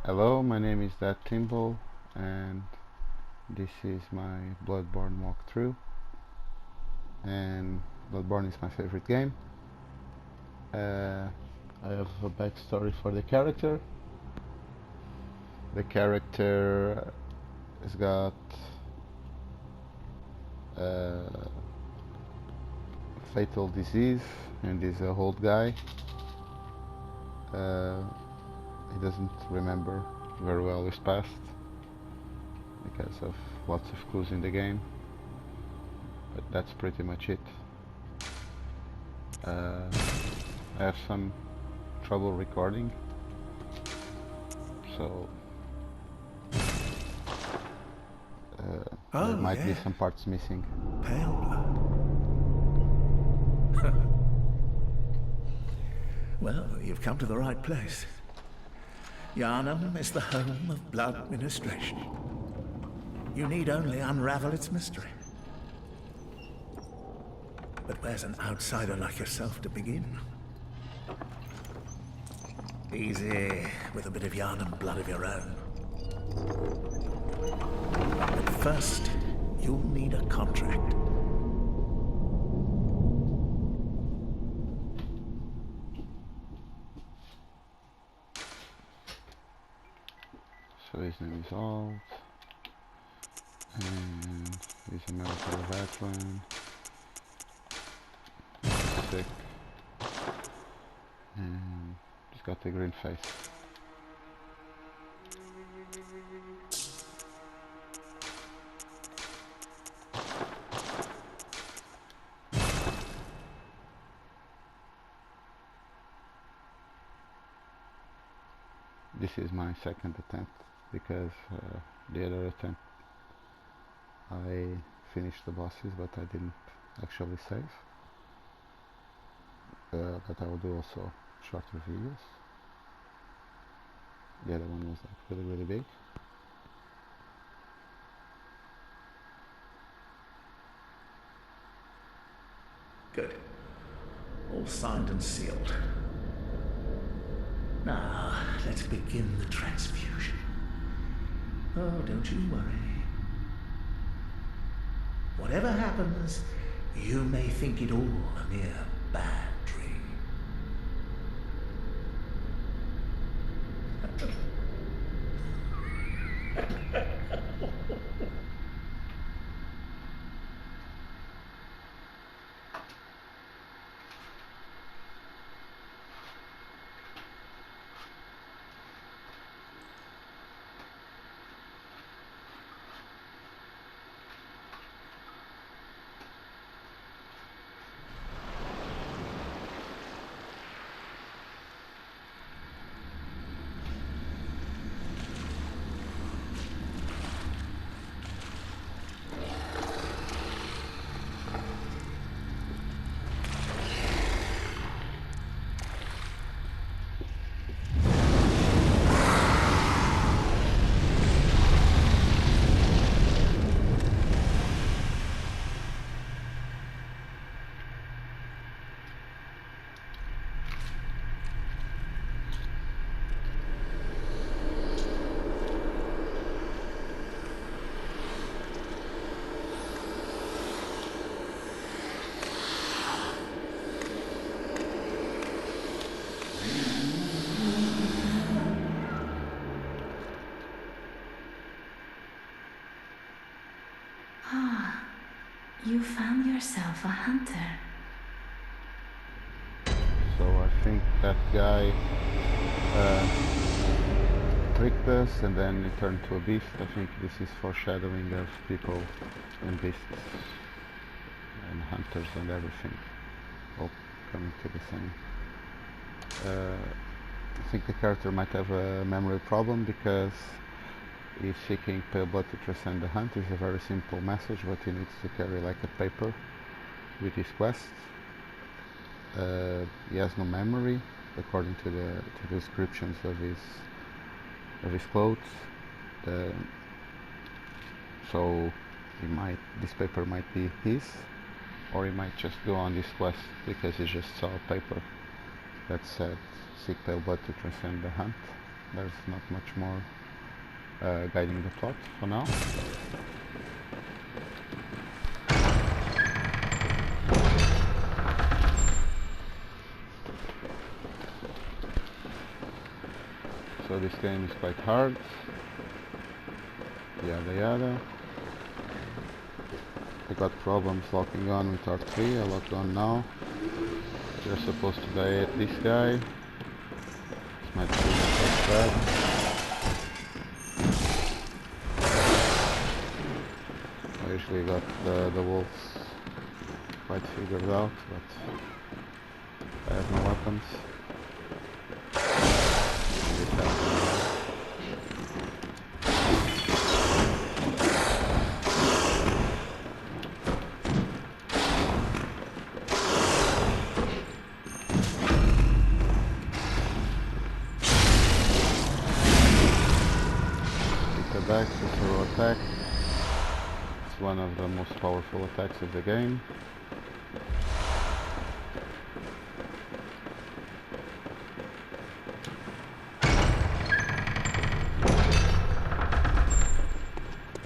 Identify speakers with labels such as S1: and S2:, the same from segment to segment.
S1: Hello, my name is Dad Timbo, and this is my Bloodborne walkthrough. And Bloodborne is my favorite game. I have a backstory for the character. The character has got a fatal disease and is a old guy. He doesn't remember very well his past because of lots of clues in the game, but that's pretty much it. I have some trouble recording, so there might be some parts missing.
S2: Pale blood. Well, you've come to the right place. Gherman is the home of blood administration. You need only unravel its mystery. But where's an outsider like yourself to begin? Easy, with a bit of Gherman blood of your own. But first, you'll need a contract.
S1: So his name is Alt, and he's a military veteran, sick, and he's got a green face. This is my second attempt, because the other attempt I finished the bosses, but I didn't actually save. But I will do also shorter videos. The other one was like really big.
S2: Good. All signed and sealed. Now, let's begin the transfusion. Oh, don't you worry. Whatever happens, you may think it all a mere bad dream.
S3: You found yourself a hunter.
S1: So I think that guy tricked us and then it turned to a beast. I think this is foreshadowing of people and beasts and hunters and everything all coming to the same. I think the character might have a memory problem because he's seeking pale blood to transcend the hunt. It's a very simple message, but he needs to carry like a paper with his quest. He has no memory, according to the descriptions of his clothes. So this paper might be his, or he might just go on this quest because he just saw a paper that said seek pale blood to transcend the hunt. There's not much more guiding the plot for now. So this game is quite hard. Yada yada. I got problems locking on with R3. I locked on now. You're supposed to die at this guy. This might be the first bad. I usually got the wolves quite figured out, but I have no weapons. Back, Cicero attack. It's one of the most powerful attacks of the game.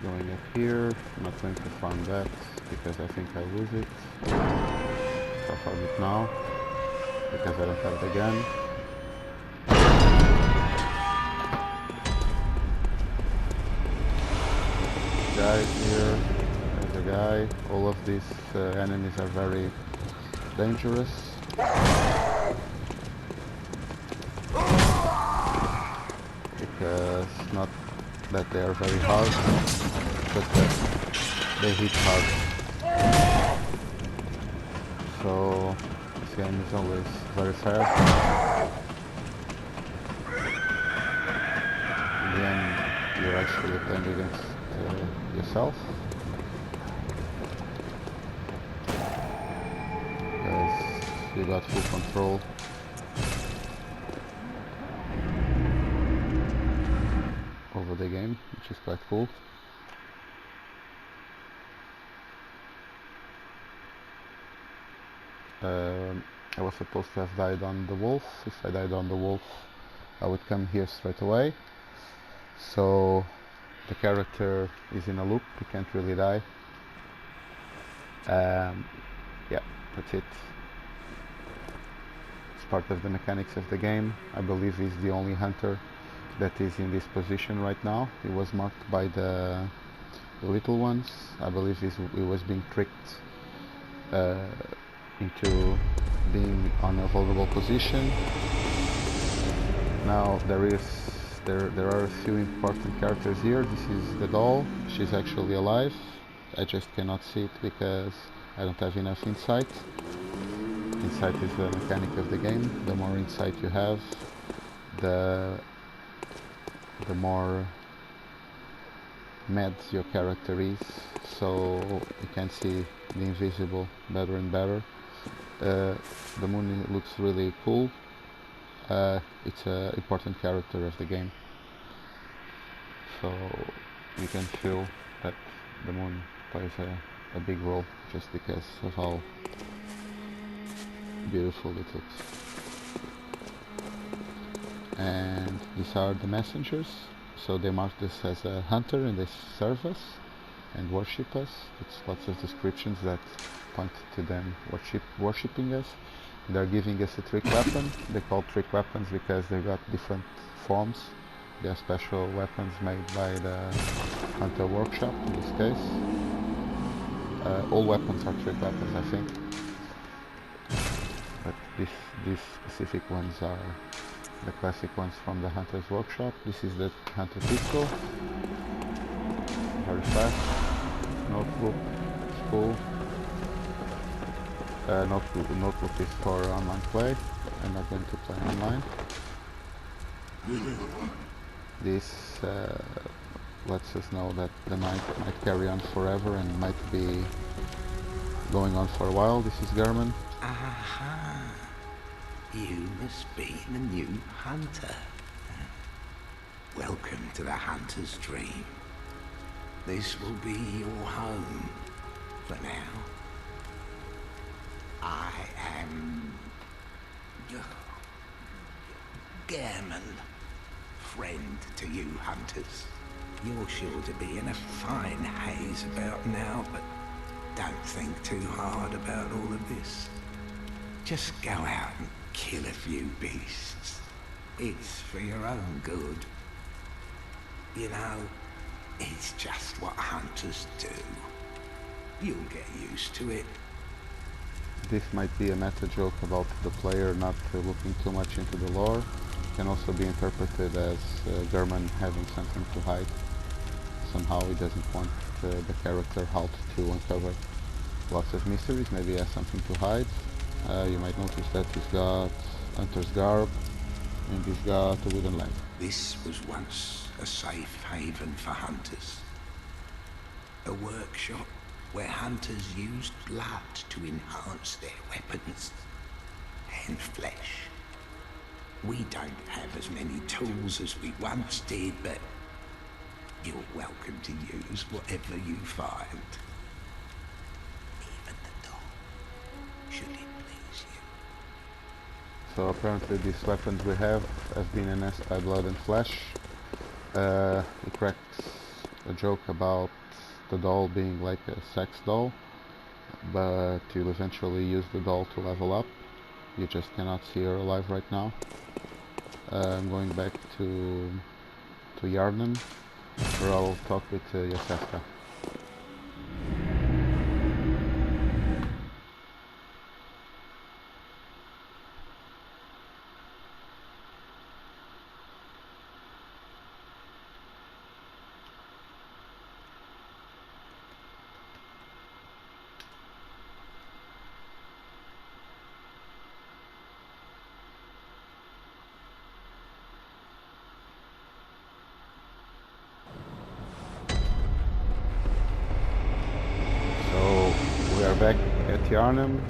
S1: Going up here, I'm not going to farm that because I think I lose it. I'll farm it now because I don't have the gun. Guys here, there's a guy. All of these enemies are very dangerous. Because not that they are very hard, but that they hit hard. So this game is always very fair. In the end, you're actually playing against yourself, because you got full control over the game, which is quite cool. I was supposed to have died on the wolf. If I died on the wolf, I would come here straight away. So the character is in a loop, he can't really die. Yeah, that's it. It's part of the mechanics of the game. I believe he's the only hunter that is in this position right now. He was marked by the little ones. I believe he was being tricked into being on a vulnerable position. Now there are a few important characters here. This is the doll. She's actually alive. I just cannot see it because I don't have enough insight. Insight is the mechanic of the game. The more insight you have, the more mad your character is. So you can see the invisible better and better. The moon looks really cool. It's an important character of the game, so you can feel that the moon plays a big role just because of how beautiful it looks. And these are the messengers, so they mark this as a hunter and they serve us and worship us. It's lots of descriptions that point to them worshipping us. They're giving us a trick weapon. They call trick weapons because they've got different forms. They are special weapons made by the Hunter Workshop in this case. All weapons are trick weapons, I think. But these specific ones are the classic ones from the Hunter's Workshop. This is the Hunter pistol. Very fast. Notebook. It's cool. Notebook is for online play. I'm not going to play online. This lets us know that the night might carry on forever and might be going on for a while. This is Gherman.
S2: Aha! You must be the new hunter. Welcome to the hunter's dream. This will be your home for now. I am Gherman,
S4: friend to you hunters. You're sure to be in a fine haze about now, but don't think too hard about all of this. Just go out and kill a few beasts. It's for your own good. You know, it's just what hunters do. You'll get used to it.
S1: This might be a meta joke about the player not looking too much into the lore. It can also be interpreted as Gherman having something to hide. Somehow he doesn't want the character Halt to uncover lots of mysteries. Maybe he has something to hide. You might notice that he's got Hunter's Garb and he's got a wooden leg.
S4: This was once a safe haven for hunters. A workshop where hunters used blood to enhance their weapons and flesh. We don't have as many tools as we once did, but you're welcome to use whatever you find. Even the dog, should it please you.
S1: So apparently these weapons we have been enhanced by blood and flesh. He cracks a joke about the doll being like a sex doll, but you'll eventually use the doll to level up. You just cannot see her alive right now. I'm going back to Gherman, where I'll talk with Yosefka. Back at Gherman.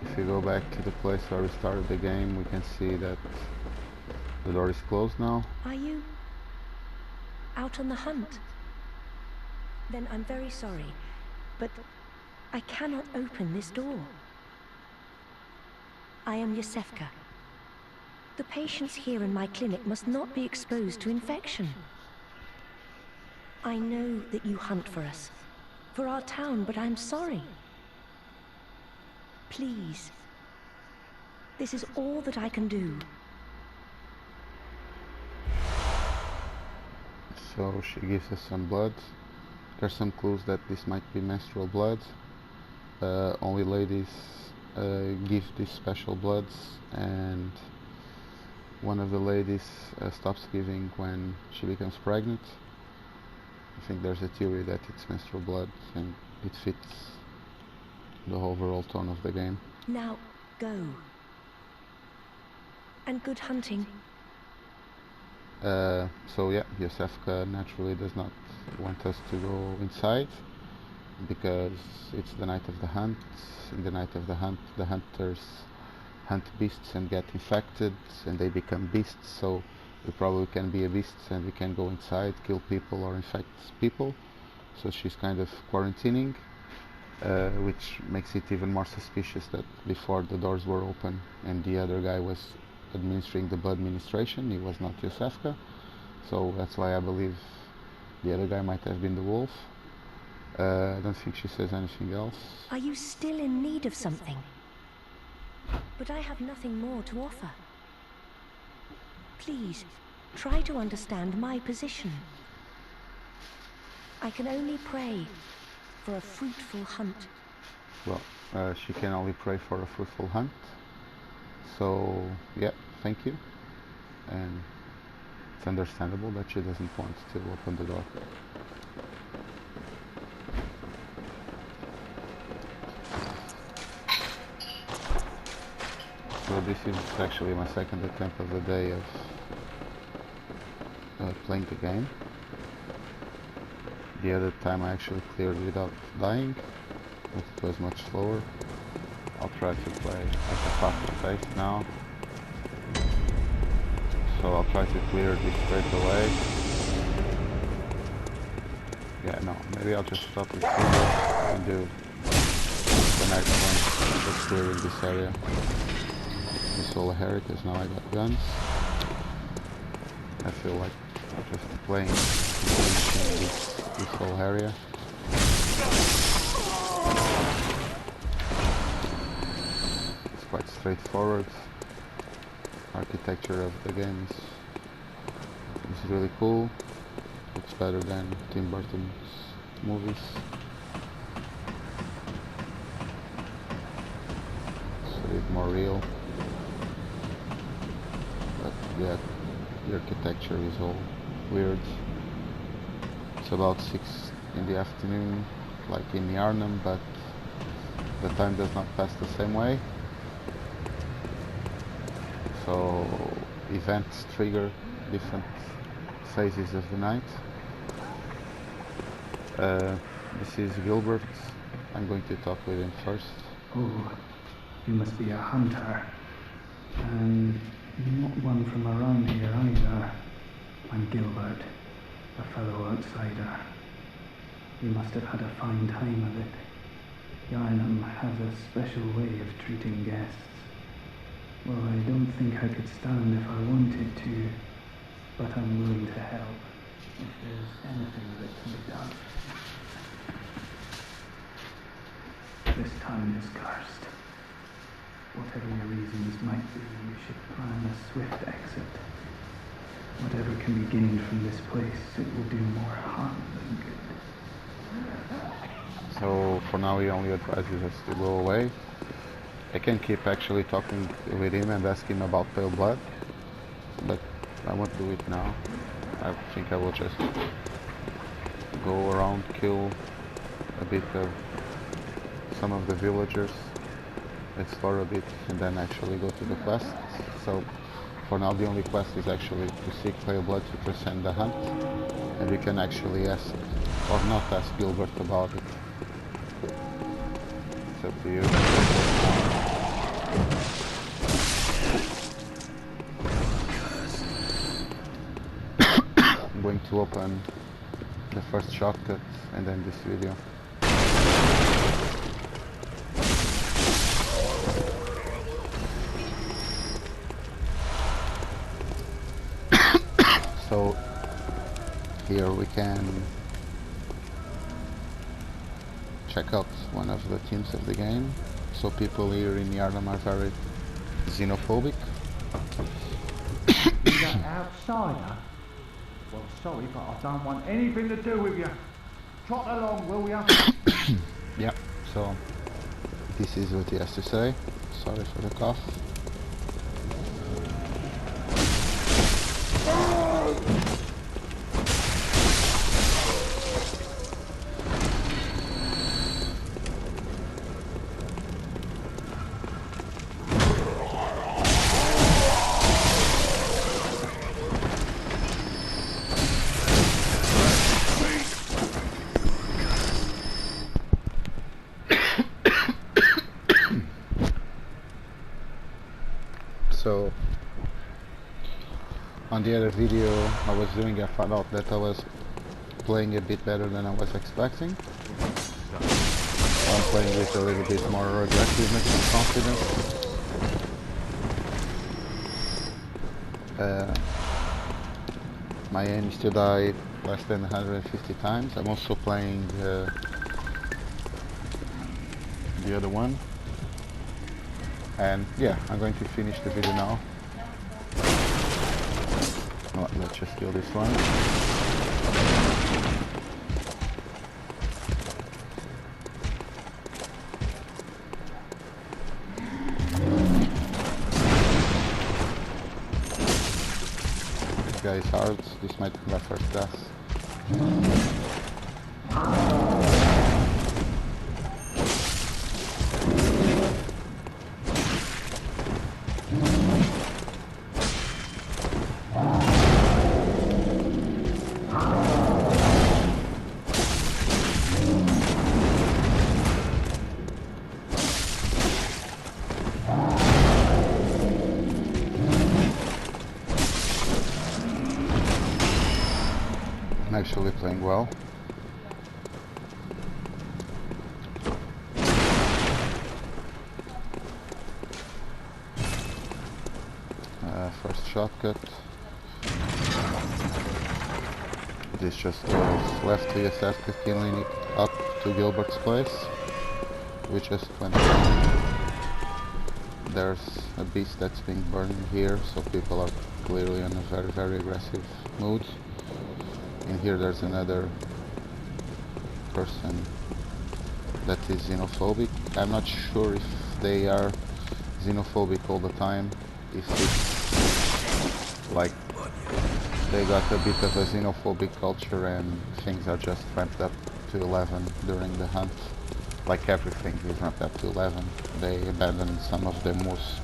S1: If you go back to the place where we started the game, we can see that the door is closed now.
S5: Are you out on the hunt? Then I'm very sorry, but I cannot open this door. I am Yosefka. The patients here in my clinic must not be exposed to infection. I know that you hunt for us, for our town, but I'm sorry. Please. This is all that I can do.
S1: So she gives us some blood. There's some clues that this might be menstrual blood. Only ladies give these special bloods, and one of the ladies stops giving when she becomes pregnant. I think there's a theory that it's menstrual blood and it fits the overall tone of the game.
S5: Now, go. And good hunting.
S1: So yeah, Yosefka naturally does not want us to go inside because it's the night of the hunt. In the night of the hunt, the hunters hunt beasts and get infected and they become beasts, so we probably can be a beast and we can go inside, kill people or infect people. So she's kind of quarantining, which makes it even more suspicious that before the doors were open and the other guy was administering the blood administration, he was not Yosefka. So that's why I believe the other guy might have been the wolf. I don't think she says anything else.
S5: Are you still in need of something? But I have nothing more to offer. Please, try to understand my position. I can only pray for a fruitful hunt.
S1: Well, she can only pray for a fruitful hunt. So, yeah, thank you. And it's understandable that she doesn't want to open the door. So this is actually my second attempt of the day of playing the game. The other time I actually cleared without dying, but it was much slower. I'll try to play at a faster pace now. So I'll try to clear this straight away. Yeah, no, maybe I'll just stop this video and do the next one, just clearing this area. This all here, because now I got guns. I feel like just playing this whole area. It's quite straightforward. Architecture of the game is really cool. It's better than Tim Burton's movies. It's a bit more real. But yeah, the architecture is all weird. It's about 6 in the afternoon, like in Yarnum, but the time does not pass the same way. So events trigger different phases of the night. This is Gilbert. I'm going to talk with him first.
S6: Oh, you must be a hunter. And not one from around here either. I'm Gilbert, a fellow outsider. You must have had a fine time of it. Gherman has a special way of treating guests. Well, I don't think I could stand if I wanted to, but I'm willing to help if there's anything that can be done. This town is cursed. Whatever your reasons might be, you should plan a swift exit. Whatever can be gained from this place, it will do more harm than good.
S1: So for now he only advises us to go away. I can keep actually talking with him and ask him about pale blood, but I won't do it now. I think I will just go around, kill a bit of some of the villagers, explore a bit, and then actually go to the quest. So for now the only quest is actually to seek pale blood to present the hunt, and we can actually ask or not ask Gilbert about it. It's up to you. I'm going to open the first shortcut and then this video. So here we can check out one of the themes of the game. So people here in Yarnum are very xenophobic.
S7: You're an outsider? Well, sorry, but I don't want anything to do with you. Trot along, will ya?
S1: Yeah, so this is what he has to say. Sorry for the cough. So on the other video I was doing, I found out that I was playing a bit better than I was expecting. I'm playing with a little bit more aggressiveness and confidence. My aim is to die less than 150 times. I'm also playing the other one. And yeah, I'm going to finish the video now. Oh, let's just kill this one. This guy is hard. This might be my first death. I'm actually playing well. First shortcut. this just goes left. We started continuing up to Gilbert's place. We just went down. There's a beast that's being burned here, so people are clearly in a very, very aggressive mood. In here there's another person that is xenophobic. I'm not sure if they are xenophobic all the time, if it's like they got a bit of a xenophobic culture and things are just ramped up to 11 during the hunt. Like everything is ramped up to 11. They abandon some of their most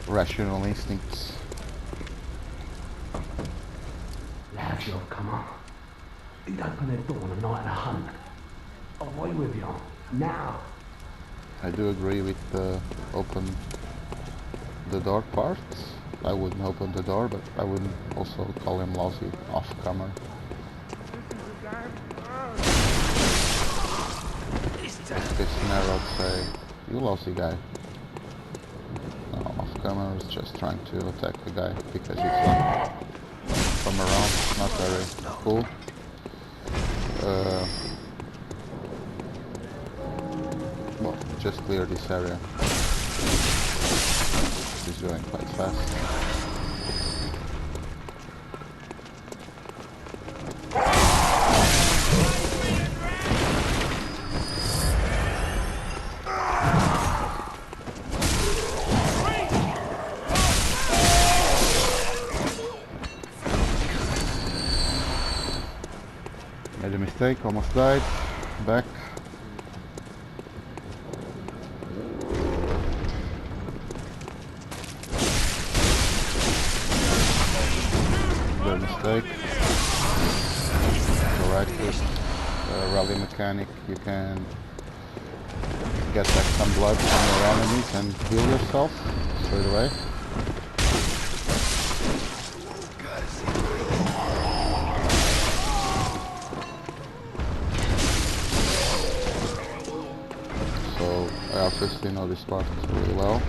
S1: rational instincts.
S8: Lads, you'll come on. You'd open the door on a night of the hunt. Away with you. Now.
S1: I do agree with the open the door part. I wouldn't open the door, but I wouldn't also call him lousy off-comer. This scenario I'd say, you lousy guy. No, off-comer is just trying to attack the guy because he's not from around, not very cool. Well, just clear this area. He's going quite fast. Made a mistake, almost died. Back. Mistake. Alright, with rally mechanic you can get back some blood from your enemies and heal yourself straight away. So I obviously know this part really well.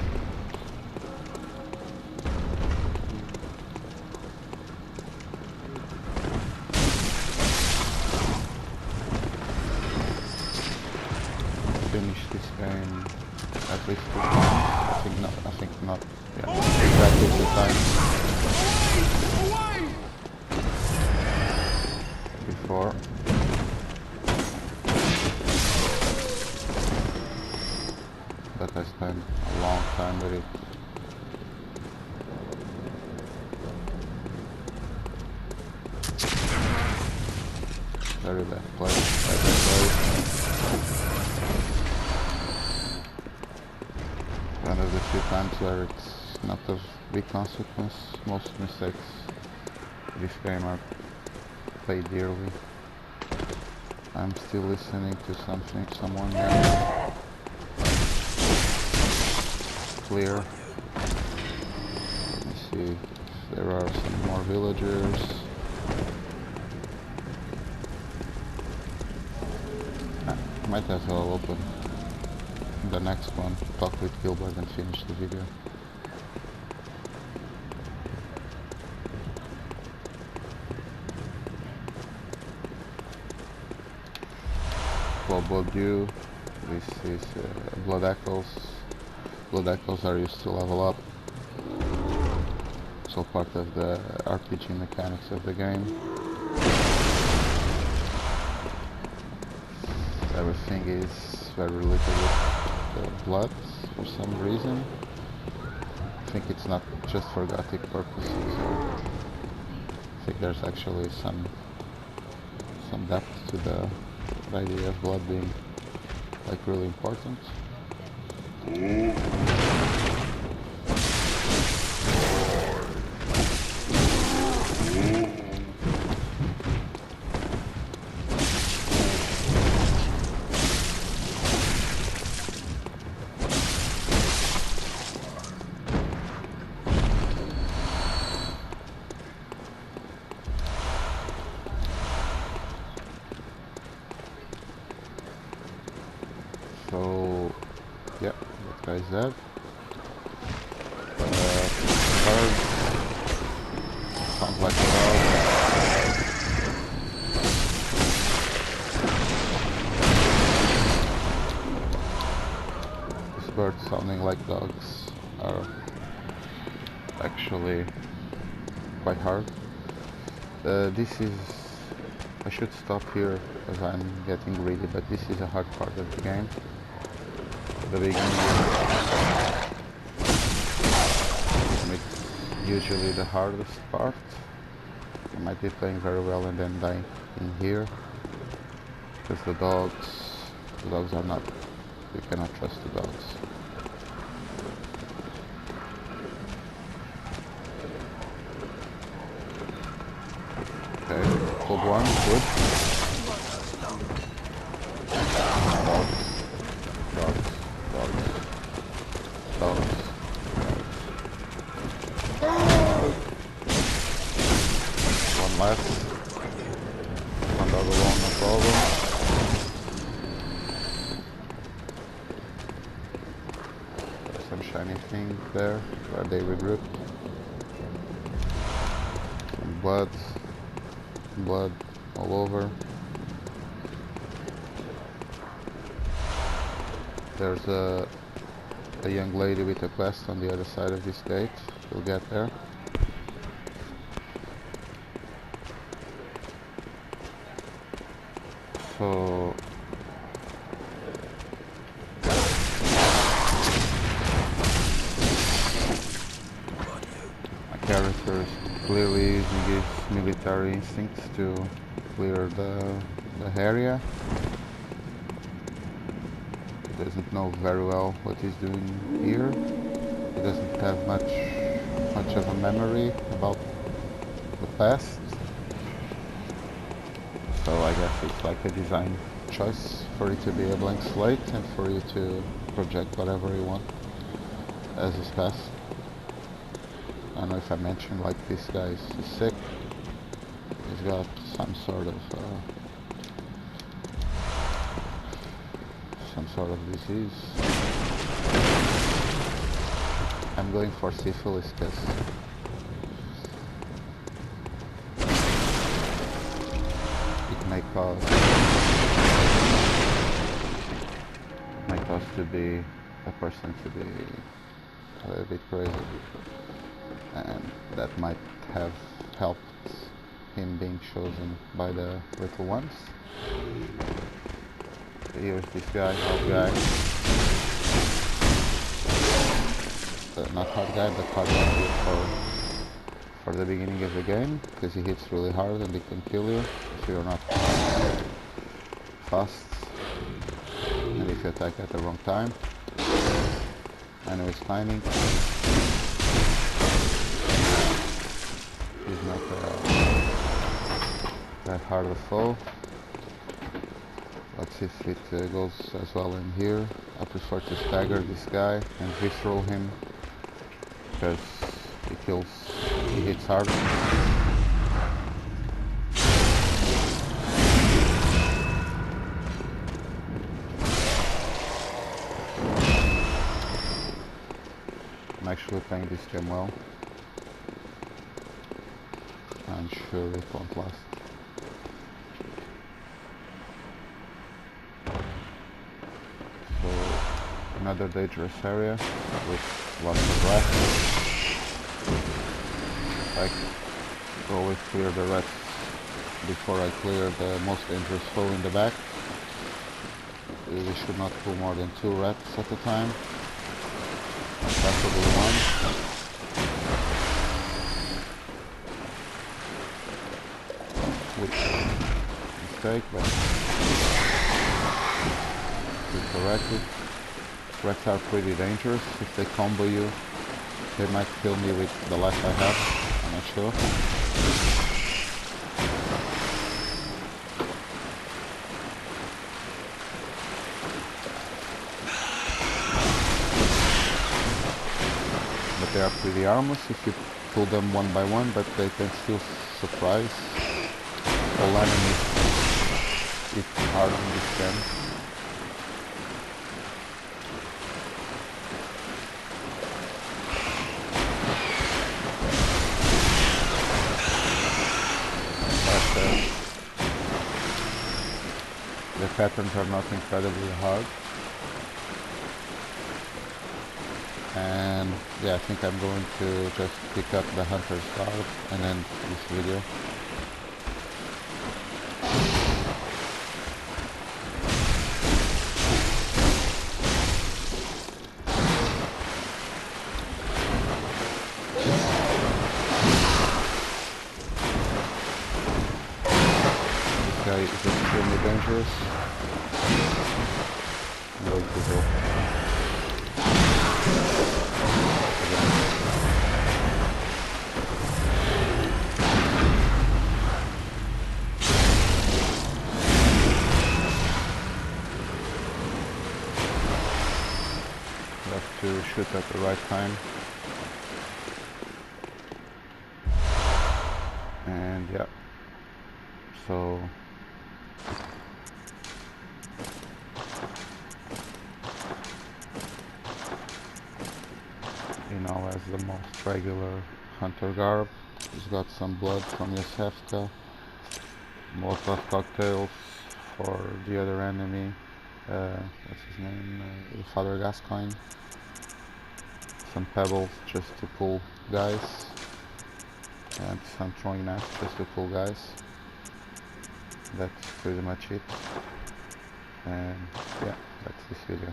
S1: Finish this game at least 2 times. I think not. Yeah, exactly 2 times. Before. But I spent a long time with it. Very bad play. One of the few times where it's not of big consequence. Most mistakes this game are paid dearly. I'm still listening to something, someone there. Clear. Let me see if there are some more villagers. Might as well open the next one, talk with Gilbert and finish the video. Blood Dew. This is Blood Echoes. Blood Echoes are used to level up. So part of the RPG mechanics of the game. Everything is very related with the blood for some reason. I think it's not just for gothic purposes. I think there's actually some depth to the idea of blood being like really important. So, yeah, that guy's dead. Carves. Sounds like a lot. like dogs are actually quite hard. This is... I should stop here because I'm getting greedy, but this is a hard part of the game. The beginning is usually the hardest part. I might be playing very well and then dying in here because the dogs are not... you cannot trust the dogs. Okay, pulled one, good. Dogs. One left. One dog alone, no problem. There's some shiny thing there where they regrouped. Some blood all over. There's a young lady with a quest on the other side of this gate. We'll get there. So my character is clearly using his military instincts to clear the area. He doesn't know very well what he's doing here. He doesn't have much of a memory about the past. So I guess it's like a design choice for it to be a blank slate and for you to project whatever you want as his past. I don't know if I mentioned, like, this guy is sick. He's got some sort of disease. I'm going for syphilis because it may cause to be a person to be a bit crazy, and that might have helped him being chosen by the little ones. Here's this guy, hot guy. Not hot guy, but hot guy for the beginning of the game, because he hits really hard and he can kill you if you're not fast, and if you attack at the wrong time. I know he's climbing. He's not that hard a foe. Let's see if it goes as well in here. I prefer to stagger this guy and visceral him because he hits hard. I'm actually playing this game well. I'm sure it won't last. Another dangerous area with lots of rats. I always clear the rats before I clear the most dangerous foe in the back. We should not pull more than 2 rats at a time. Preferably 1. Which mistake, but we corrected. Rats are pretty dangerous. If they combo you, they might kill me with the life I have. I'm not sure. But they are pretty harmless if you pull them one by one, but they can still surprise all enemies. It's hard in this game. The patterns are not incredibly hard. And yeah, I think I'm going to just pick up the hunter's garb and end this video. This guy is extremely dangerous. I'm going to go. Have to shoot at the right time. And yeah, so you know, as the most regular hunter garb, he's got some blood from Yasefka, Molotov cocktails for the other enemy, what's his name, Father Gascoigne, some pebbles just to pull guys, and some throwing knives just to pull guys. That's pretty much it, and yeah, that's this video.